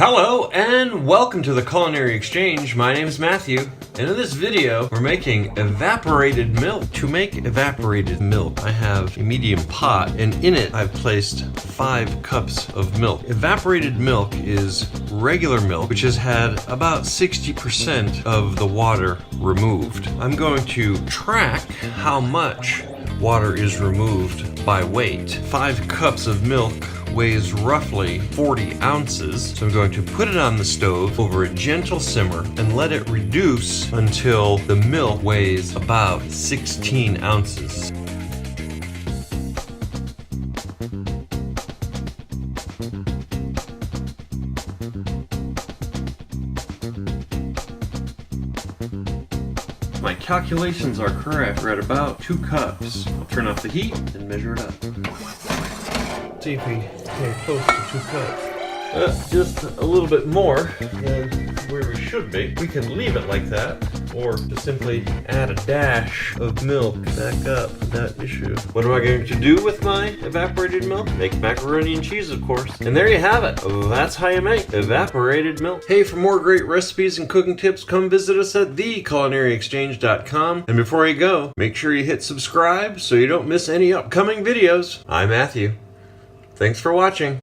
Hello and welcome to the Culinary Exchange. My name is Matthew, and in this video we're making evaporated milk. To make evaporated milk, I have a medium pot, and in it I've placed 5 cups of milk. Evaporated milk is regular milk which has had about 60% of the water removed. I'm going to track how much water is removed by weight. 5 cups of milk weighs roughly 40 ounces. So I'm going to put it on the stove over a gentle simmer and let it reduce until the milk weighs about 16 ounces. My calculations are correct. We're at about 2 cups. I'll turn off the heat and measure it up. See if we get close to 2 cups. Just a little bit more than where we should be. We can leave it like that, or just simply add a dash of milk back up. That issue. What am I going to do with my evaporated milk? Make macaroni and cheese, of course. And there you have it. That's how you make evaporated milk. Hey, for more great recipes and cooking tips, come visit us at theculinaryexchange.com. And before you go, make sure you hit subscribe so you don't miss any upcoming videos. I'm Matthew. Thanks for watching.